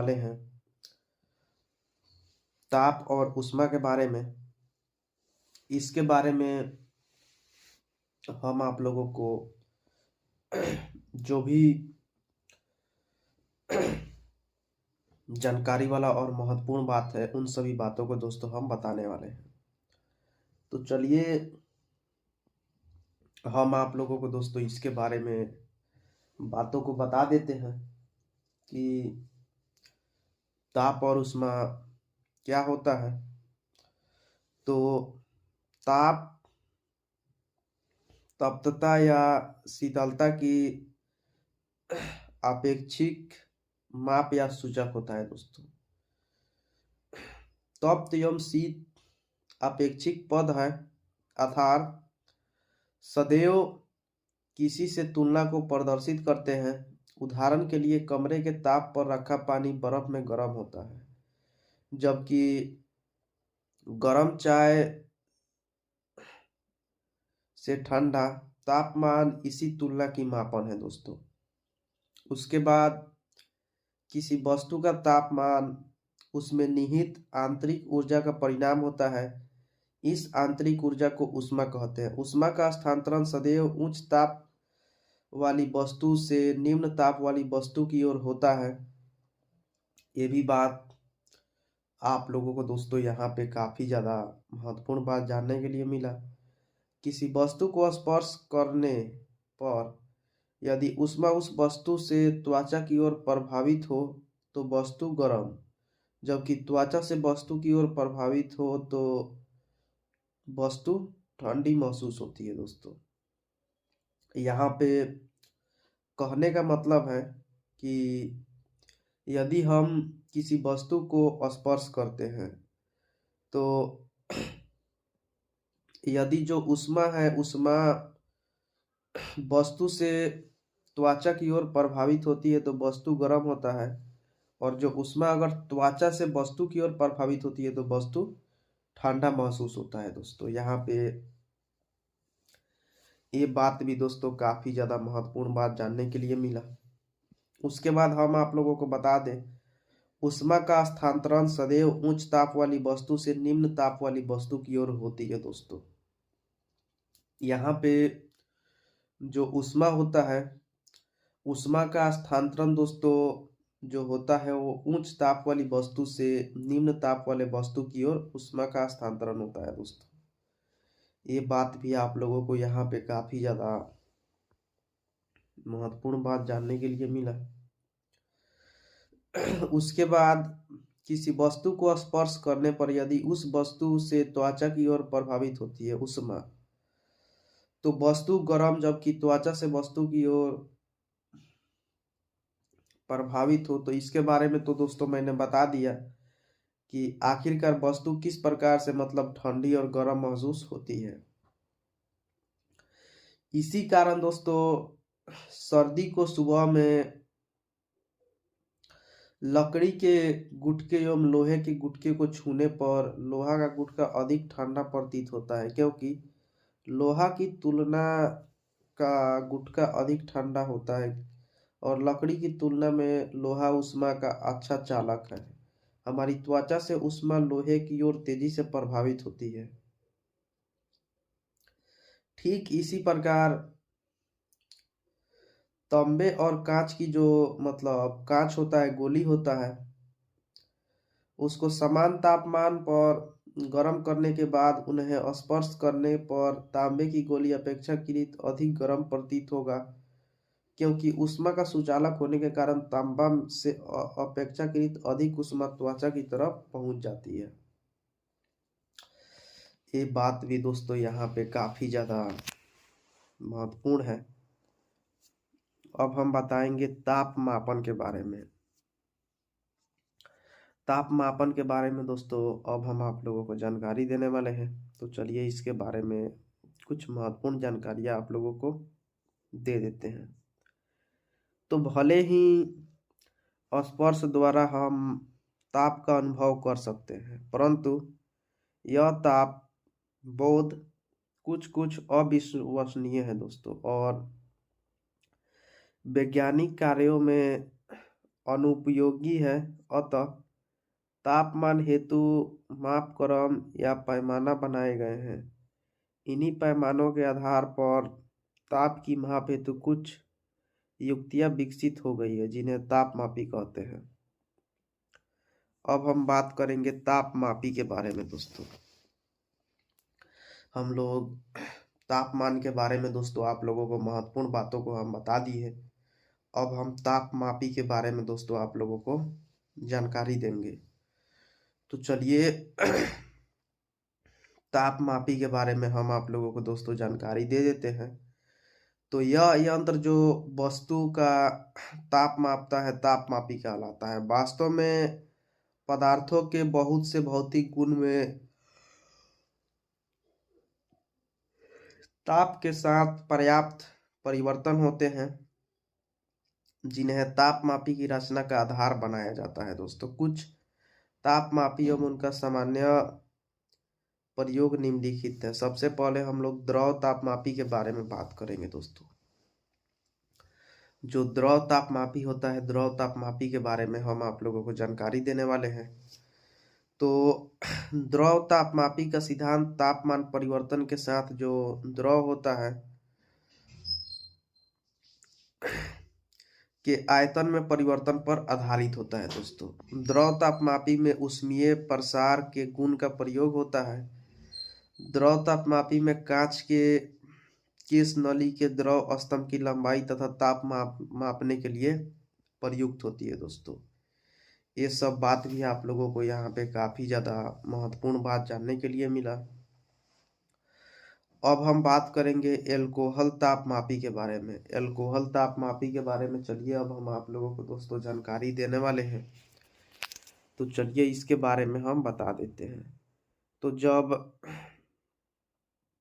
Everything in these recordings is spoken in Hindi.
वाले हैं ताप और ऊष्मा के बारे में। इसके बारे में हम आप लोगों को जो भी जानकारी वाला और महत्वपूर्ण बात है उन सभी बातों को दोस्तों हम बताने वाले हैं। तो चलिए हम आप लोगों को दोस्तों इसके बारे में बातों को बता देते हैं कि ताप और ऊष्मा क्या होता है। तो ताप तप्तता या शीतलता की अपेक्षिक माप या सूचक होता है दोस्तों। तप्त एवं शीत अपेक्षिक पद है अर्थात सदैव किसी से तुलना को प्रदर्शित करते हैं। उदाहरण के लिए कमरे के ताप पर रखा पानी बर्फ में गर्म होता है, जबकि गर्म चाय से ठंडा तापमान इसी तुलना की मापन है दोस्तों। उसके बाद किसी वस्तु का तापमान उसमें निहित आंतरिक ऊर्जा का परिणाम होता है। इस आंतरिक ऊर्जा को ऊष्मा कहते हैं। ऊष्मा का स्थानांतरण सदैव उच्च ताप वाली वस्तु से निम्न ताप वाली वस्तु की ओर होता है। ये भी बात आप लोगों को दोस्तों यहाँ पे काफी ज्यादा महत्वपूर्ण बात जानने के लिए मिला। किसी वस्तु को स्पर्श करने पर यदि ऊष्मा उस वस्तु से त्वचा की ओर प्रभावित हो तो वस्तु गर्म, जबकि त्वचा से वस्तु की ओर प्रभावित हो तो वस्तु ठंडी महसूस होती है दोस्तों। यहाँ पे कहने का मतलब है कि यदि हम किसी वस्तु को स्पर्श करते हैं तो यदि जो ऊष्मा है ऊष्मा वस्तु से त्वचा की ओर प्रभावित होती है तो वस्तु गर्म होता है, और जो ऊष्मा अगर त्वचा से वस्तु की ओर प्रभावित होती है तो वस्तु ठंडा महसूस होता है दोस्तों। यहाँ पे ये बात भी दोस्तों काफी ज्यादा महत्वपूर्ण बात जानने के लिए मिला। उसके बाद हम आप लोगों को बता दें ऊष्मा का स्थानांतरण सदैव उच्च ताप वाली वस्तु से निम्न ताप वाली वस्तु की ओर होती है दोस्तों। यहाँ पे जो ऊष्मा होता है ऊष्मा का स्थानांतरण दोस्तों जो होता है वो उच्च ताप वाली वस्तु से निम्न ताप वाले वस्तु की ओर ऊष्मा का स्थानांतरण होता है दोस्तों। ये बात भी आप लोगों को यहाँ पे काफी ज्यादा महत्वपूर्ण बात जानने के लिए मिला। उसके बाद किसी वस्तु को स्पर्श करने पर यदि उस वस्तु से त्वचा की ओर प्रभावित होती है ऊष्मा तो वस्तु गर्म, जबकि त्वचा से वस्तु की ओर प्रभावित हो तो इसके बारे में तो दोस्तों मैंने बता दिया कि आखिरकार वस्तु किस प्रकार से मतलब ठंडी और गर्म महसूस होती है। इसी कारण दोस्तों सर्दी को सुबह में लकड़ी के गुटके एवं लोहे के गुटके को छूने पर लोहा का गुटका अधिक ठंडा प्रतीत होता है, क्योंकि लोहा की तुलना का गुटका अधिक ठंडा होता है और लकड़ी की तुलना में लोहा ऊष्मा का अच्छा चालक है। हमारी त्वचा से ऊष्मा लोहे की ओर तेजी से प्रभावित होती है। ठीक इसी प्रकार तांबे और कांच की जो मतलब कांच होता है गोली होता है उसको समान तापमान पर गर्म करने के बाद उन्हें स्पर्श करने पर तांबे की गोली अपेक्षाकृत अधिक गर्म प्रतीत होगा, क्योंकि ऊष्मा का सुचालक होने के कारण तांबा से अपेक्षाकृत अधिक ऊष्मा त्वचा की तरफ पहुंच जाती है। ये बात भी दोस्तों यहाँ पे काफी ज्यादा महत्वपूर्ण है। अब हम बताएंगे ताप मापन के बारे में। ताप मापन के बारे में दोस्तों अब हम आप लोगों को जानकारी देने वाले हैं। तो चलिए इसके बारे में कुछ महत्वपूर्ण जानकारियां आप लोगों को दे देते हैं। तो भले ही स्पर्श द्वारा हम ताप का अनुभव कर सकते हैं, परंतु यह ताप बोध कुछ कुछ अविश्वसनीय है दोस्तों, और वैज्ञानिक कार्यों में अनुपयोगी है, अतः तापमान हेतु मापक्रम या पैमाना बनाए गए हैं। इन्हीं पैमानों के आधार पर ताप की माप हेतु कुछ युक्तियां विकसित हो गई है, जिन्हें तापमापी कहते हैं। अब हम बात करेंगे तापमापी के बारे में दोस्तों। हम लोग तापमान के बारे में दोस्तों आप लोगों को महत्वपूर्ण बातों को हम बता दिए। अब हम तापमापी के बारे में दोस्तों आप लोगों को जानकारी देंगे। तो चलिए तापमापी के बारे में हम आप लोगों को दोस्तों जानकारी दे देते हैं। तो यह यंत्र जो वस्तु का ताप मापता है तापमापी कहलाता है। वास्तव में पदार्थों के बहुत से भौतिक गुण में ताप के साथ पर्याप्त परिवर्तन होते हैं, जिन्हें तापमापी की रचना का आधार बनाया जाता है दोस्तों। कुछ तापमापी एवं उनका सामान्य प्रयोग निम्नलिखित है। सबसे पहले हम लोग द्रव तापमापी के बारे में बात करेंगे दोस्तों। जो द्रव तापमापी होता है, द्रव तापमापी के बारे में हम आप लोगों को जानकारी देने वाले हैं। तो द्रव तापमापी का सिद्धांत तापमान परिवर्तन के साथ जो द्रव होता है के आयतन में परिवर्तन पर आधारित होता है दोस्तों। द्रव तापमापी में ऊष्मीय प्रसार के गुण का प्रयोग होता है। द्रव तापमापी में कांच के केस नली के द्रव स्तंभ की लंबाई तथा ताप मापने के लिए प्रयुक्त होती है दोस्तों। ये सब बात भी आप लोगों को यहाँ पे काफी ज्यादा महत्वपूर्ण बात जानने के लिए मिला। अब हम बात करेंगे एल्कोहल तापमापी के बारे में। एल्कोहल तापमापी के बारे में चलिए अब हम आप लोगों को दोस्तों जानकारी देने वाले हैं। तो चलिए इसके बारे में हम बता देते हैं। तो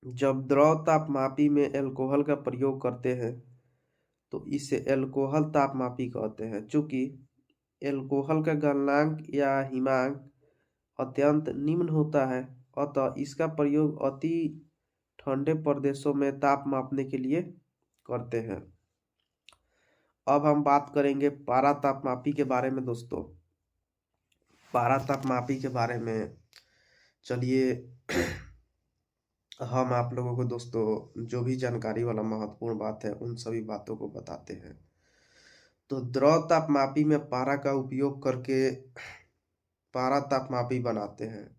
जब द्रव तापमापी में एल्कोहल का प्रयोग करते हैं तो इसे एल्कोहल तापमापी कहते हैं। चूंकि एल्कोहल का गलनांक या हिमांक अत्यंत निम्न होता है, अतः इसका प्रयोग अति ठंडे प्रदेशों में ताप मापने के लिए करते हैं। अब हम बात करेंगे पारा तापमापी के बारे में दोस्तों। पारा तापमापी के बारे में चलिए हम आप लोगों को दोस्तों जो भी जानकारी वाला महत्वपूर्ण बात है उन सभी बातों को बताते हैं। तो द्रव तापमापी में पारा का उपयोग करके पारा तापमापी बनाते हैं।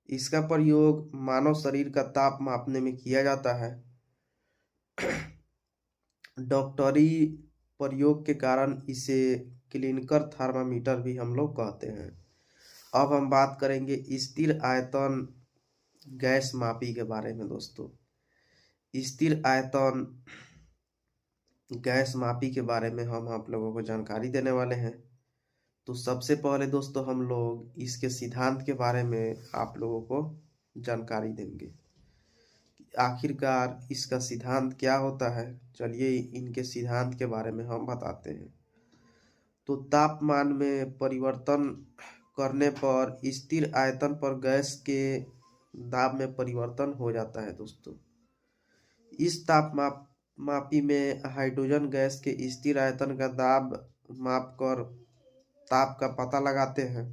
इसका प्रयोग मानव शरीर का ताप मापने में किया जाता है। डॉक्टरी प्रयोग के कारण इसे क्लिनिकल थर्मामीटर भी हम लोग कहते हैं। अब हम बात करेंगे स्थिर आयतन गैस मापी के बारे में दोस्तों। स्थिर आयतन गैस मापी के बारे में हम आप लोगों को जानकारी देने वाले हैं। तो सबसे पहले दोस्तों हम लोग इसके सिद्धांत के बारे में आप लोगों को जानकारी देंगे। आखिरकार इसका सिद्धांत क्या होता है, चलिए इनके सिद्धांत के बारे में हम बताते हैं। तो तापमान में परिवर्तन करने पर स्थिर आयतन पर गैस के दाब में परिवर्तन हो जाता है दोस्तों। इस तापमापी में हाइड्रोजन गैस के स्थिर आयतन का दाब मापकर ताप का पता लगाते हैं।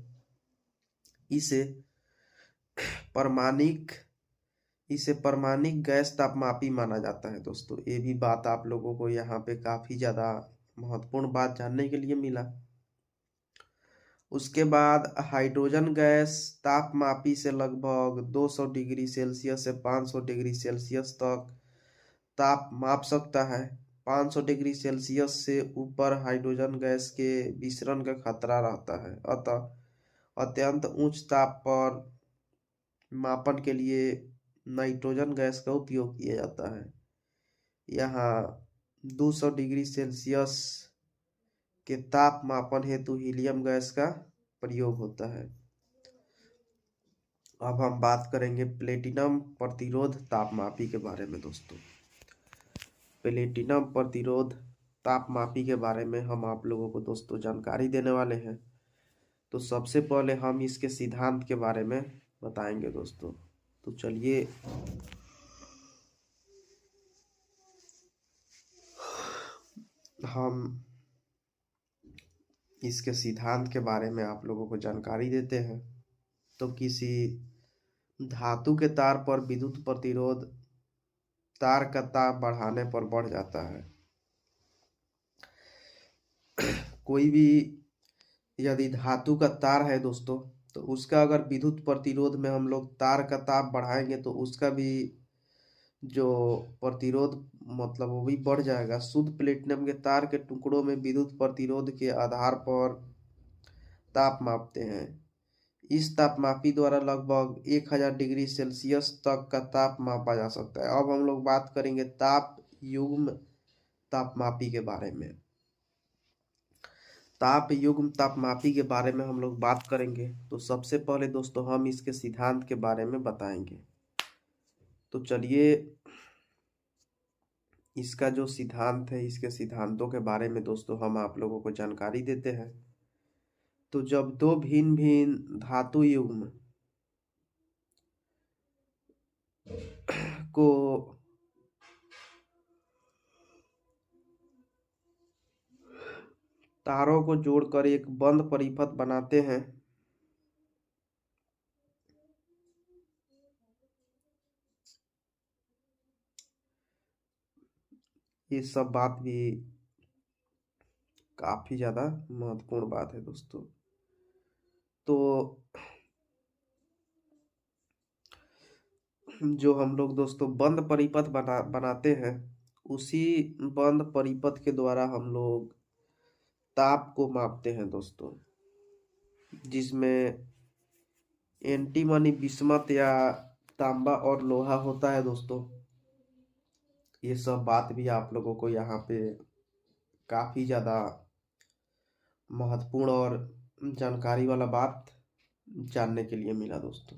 इसे परमाणिक गैस तापमापी माना जाता है दोस्तों। ये भी बात आप लोगों को यहाँ पे काफी ज्यादा महत्वपूर्ण बात जानने के लिए मिला। उसके बाद हाइड्रोजन गैस तापमापी से लगभग 200 डिग्री सेल्सियस से 500 डिग्री सेल्सियस तक ताप माप सकता है। 500 डिग्री सेल्सियस से ऊपर हाइड्रोजन गैस के विसरण का खतरा रहता है, अतः अत्यंत उच्च ताप पर मापन के लिए नाइट्रोजन गैस का उपयोग किया जाता है। यहाँ 200 डिग्री सेल्सियस के ताप मापन हेतु हीलियम गैस का प्रयोग होता है। अब हम बात करेंगे प्लेटिनम प्रतिरोध तापमापी के बारे में दोस्तों। प्लेटिनम प्रतिरोध तापमापी के बारे में हम आप लोगों को दोस्तों जानकारी देने वाले हैं। तो सबसे पहले हम इसके सिद्धांत के बारे में बताएंगे दोस्तों। तो चलिए हम इसके सिद्धांत के बारे में आप लोगों को जानकारी देते हैं। तो किसी धातु के तार पर विद्युत प्रतिरोध तार का ताप बढ़ाने पर बढ़ जाता है। कोई भी यदि धातु का तार है दोस्तों, तो उसका अगर विद्युत प्रतिरोध में हम लोग तार का ताप बढ़ाएंगे तो उसका भी जो प्रतिरोध मतलब वो भी बढ़ जाएगा। शुद्ध प्लेटिनम के तार के टुकड़ों में विद्युत प्रतिरोध के आधार पर ताप मापते हैं। इस तापमापी द्वारा लगभग 1000 डिग्री सेल्सियस तक का ताप मापा जा सकता है। अब हम लोग बात करेंगे ताप युग्म तापमापी के बारे में। ताप युग्म तापमापी के बारे में हम लोग बात करेंगे तो सबसे पहले दोस्तों हम इसके सिद्धांत के बारे में बताएंगे। तो चलिए इसका जो सिद्धांत है, इसके सिद्धांतों के बारे में दोस्तों हम आप लोगों को जानकारी देते हैं। तो जब दो भिन्न भिन्न धातु युग्म को तारों को जोड़कर एक बंद परिपथ बनाते हैं, ये सब बात भी काफी ज्यादा महत्वपूर्ण बात है दोस्तों। तो जो हम लोग दोस्तों बंद परिपथ बनाते हैं, उसी बंद परिपथ के द्वारा हम लोग ताप को मापते हैं दोस्तों, जिसमें एंटीमनी बिस्मथ या तांबा और लोहा होता है दोस्तों। ये सब बात भी आप लोगों को यहाँ पे काफी ज्यादा महत्वपूर्ण और जानकारी वाला बात जानने के लिए मिला दोस्तों।